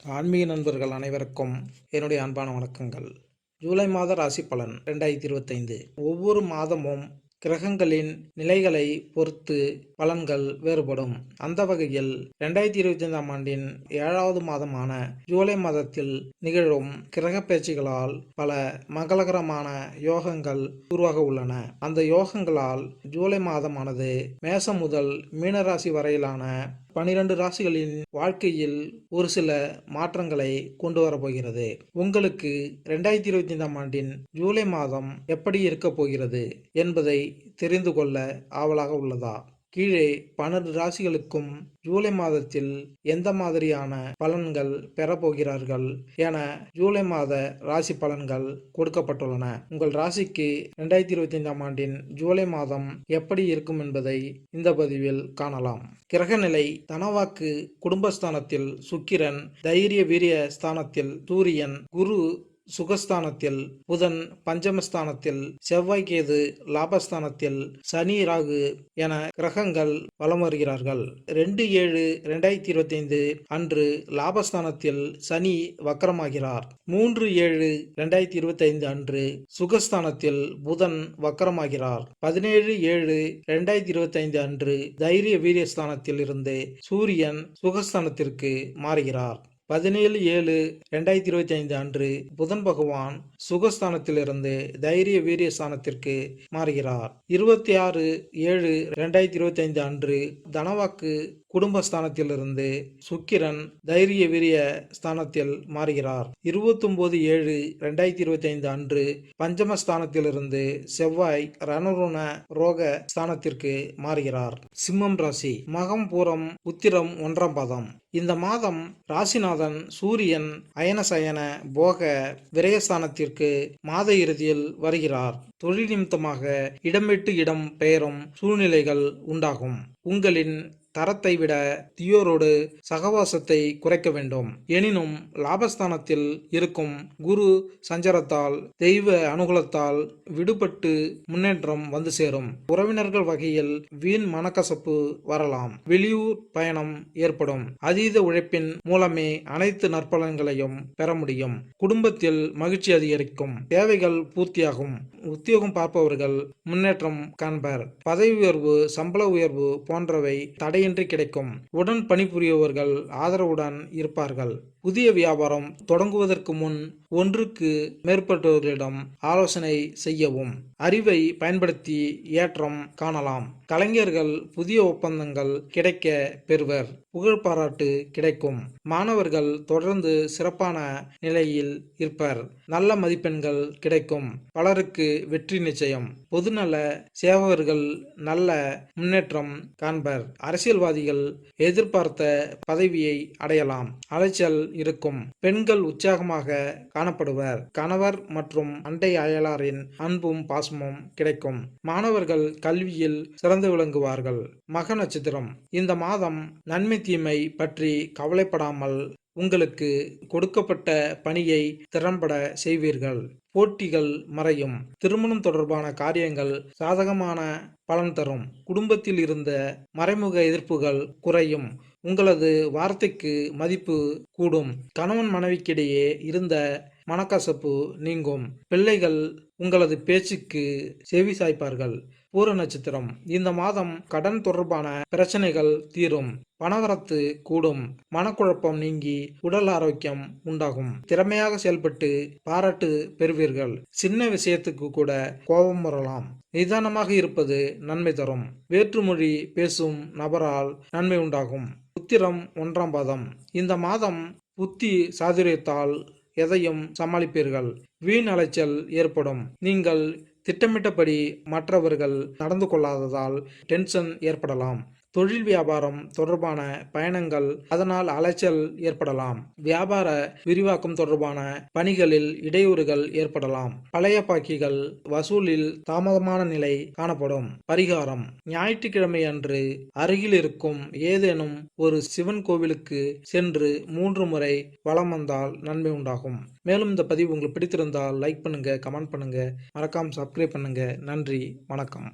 ஆன்மீக நண்பர்கள் அனைவருக்கும் என்னுடைய அன்பான வணக்கங்கள். ஜூலை மாத ராசி பலன் 2025. ஒவ்வொரு மாதமும் கிரகங்களின் நிலைகளை பொறுத்து பலன்கள் வேறுபடும். அந்த வகையில் 2025ஆம் ஆண்டின் 7வது மாதமான ஜூலை மாதத்தில் நிகழும் கிரக பயிற்சிகளால் பல மங்களகரமான யோகங்கள் உருவாக உள்ளன. அந்த யோகங்களால் ஜூலை மாதமானது மேசம் முதல் மீனராசி வரையிலான 12 ராசிகளின் வாழ்க்கையில் ஒரு சில மாற்றங்களை கொண்டு வரப்போகிறது. உங்களுக்கு 2025ஆம் ஆண்டின் ஜூலை மாதம் எப்படி இருக்கப் போகிறது என்பதை தெரிந்து கொள்ள ஆவலாக உள்ளதா? கீழே 12 ராசிகளுக்கும் ஜூலை மாதத்தில் எந்த மாதிரியான பலன்கள் பெறப்போகிறார்கள் என ஜூலை மாத ராசி பலன்கள் கொடுக்கப்பட்டுள்ளன. உங்கள் ராசிக்கு 2025ஆம் ஆண்டின் ஜூலை மாதம் எப்படி இருக்கும் என்பதை இந்த பதிவில் காணலாம். கிரகநிலை: தனவாக்கு குடும்பஸ்தானத்தில் சுக்கிரன், தைரிய வீரிய ஸ்தானத்தில் சூரியன், குரு சுகஸ்தானத்தில், புதன் பஞ்சமஸ்தானத்தில், செவ்வாய் கேது லாபஸ்தானத்தில், சனி ராகு என கிரகங்கள் வலம் வருகிறார்கள். 2/7/2025 அன்று லாபஸ்தானத்தில் சனி வக்கரமாகிறார். 3/7/2025 அன்று சுகஸ்தானத்தில் புதன் வக்கரமாகிறார். 17/7/2025 அன்று தைரிய வீரியஸ்தானத்தில் இருந்து சூரியன் சுகஸ்தானத்திற்கு மாறுகிறார். 17/7/2025 அன்று புதன் பகவான் சுகஸ்தானத்திலிருந்து தைரிய வீரிய ஸ்தானத்திற்கு மாறுகிறார். 26/7/2025 அன்று தனவாக்கு குடும்பஸ்தானத்திலிருந்து சுக்கிரன் தைரிய வீரிய ஸ்தானத்தில் மாறுகிறார். 29/7/2025 அன்று பஞ்சமஸ்தானத்திலிருந்து செவ்வாய் ரணருண ரோக ஸ்தானத்திற்கு மாறுகிறார். சிம்மம் ராசி: மகம் பூரம் உத்திரம் 1ஆம் பாதம். இந்த மாதம் ராசிநாதன் சூரியன் அயனசயன போக விரயஸ்தானத்திற்கு மாத இறுதியில் வருகிறார். தொழில் நிமித்தமாக இடம் விட்டு இடம் பெயரும் சூழ்நிலைகள் உண்டாகும். உங்களின் தரத்தை விட தீயோரோடு சகவாசத்தை குறைக்க வேண்டும். எனினும் லாபஸ்தானத்தில் இருக்கும் குரு சஞ்சரத்தால் தெய்வ அனுகூலத்தால் விடுபட்டு முன்னேற்றம் வந்து சேரும். உறவினர்கள் வகையில் வீண் மனக்கசப்பு வரலாம். வெளியூர் பயணம் ஏற்படும். அதீத உழைப்பின் மூலமே அனைத்து நற்பலன்களையும் பெற முடியும். குடும்பத்தில் மகிழ்ச்சி அதிகரிக்கும். தேவைகள் பூர்த்தியாகும். உத்தியோகம் பார்ப்பவர்கள் முன்னேற்றம் காண்பர். பதவி உயர்வு, சம்பள உயர்வு போன்றவை தடையின்றி கிடைக்கும். உடன் பணிபுரியவர்கள் ஆதரவுடன் இருப்பார்கள். புதிய வியாபாரம் தொடங்குவதற்கு முன் ஒன்றுக்கு மேற்பட்டவர்களிடம் ஆலோசனை செய்யவும். அறிவை பயன்படுத்தி ஏற்றம் காணலாம். கலைஞர்கள் புதிய ஒப்பந்தங்கள் கிடைக்க பெறுவர். புகழ் பாராட்டு கிடைக்கும். மாணவர்கள் தொடர்ந்து சிறப்பான நிலையில் இருப்பர். நல்ல மதிப்பெண்கள் கிடைக்கும். பலருக்கு வெற்றி நிச்சயம். பொதுநல சேவகர்கள் நல்ல முன்னேற்றம் காண்பர். அரசியல்வாதிகள் எதிர்பார்த்த பதவியை அடையலாம். அலைச்சல் இருக்கும். பெண்கள் உற்சாகமாக காணப்படுவர். கணவர் மற்றும் அண்டை அயலாரின் அன்பும் பாசமும் கிடைக்கும். மாணவர்கள் கல்வியில் சிறந்து விளங்குவார்கள். மக நட்சத்திரம்: இந்த மாதம் நன்மை தீமை பற்றி கவலைப்படாமல் உங்களுக்கு கொடுக்கப்பட்ட பணியை திறம்பட செய்வீர்கள். போட்டிகள் மறையும். திருமணம் தொடர்பான காரியங்கள் சாதகமான பலன் தரும். குடும்பத்தில் இருந்த மறைமுக எதிர்ப்புகள் குறையும். உங்களது வார்த்தைக்கு மதிப்பு கூடும். கணவன் மனைவிக்கிடையே இருந்த மனக்கசப்பு நீங்கும். பிள்ளைகள் உங்களது பேச்சுக்கு செவி சாய்ப்பார்கள். பூர நட்சத்திரம்: இந்த மாதம் கடன் தொடர்பான பிரச்சனைகள் தீரும். பணவரத்து கூடும். மனக்குழப்பம் நீங்கி உடல் ஆரோக்கியம் உண்டாகும். திறமையாக செயல்பட்டு பாராட்டு பெறுவீர்கள். சின்ன விஷயத்துக்கு கூட கோபம் வரலாம். நிதானமாக இருப்பது நன்மை தரும். வேற்றுமொழி பேசும் நபரால் நன்மை உண்டாகும். உத்திரம் 1ஆம் பாதம். இந்த மாதம் புத்தி சாதுரியத்தால் எதையும் சமாளிப்பீர்கள். வீண் அலைச்சல் ஏற்படும். நீங்கள் திட்டமிட்டபடி மற்றவர்கள் நடந்து கொள்ளாததால் டென்ஷன் ஏற்படலாம். தொழில் வியாபாரம் தொடர்பான பயணங்கள் அதனால் அலைச்சல் ஏற்படலாம். வியாபார விரிவாக்கம் தொடர்பான பணிகளில் இடையூறுகள் ஏற்படலாம். பழைய பாக்கிகள் வசூலில் தாமதமான நிலை காணப்படும். பரிகாரம்: ஞாயிற்றுக்கிழமை அன்று அருகில் இருக்கும் ஏதேனும் ஒரு சிவன் கோவிலுக்கு சென்று 3 முறை வலம் வந்தால் நன்மை உண்டாகும். மேலும் இந்த பதிவு உங்களுக்கு பிடித்திருந்தால் லைக் பண்ணுங்க, கமெண்ட் பண்ணுங்க, மறக்காம சப்ஸ்கிரைப் பண்ணுங்க. நன்றி, வணக்கம்.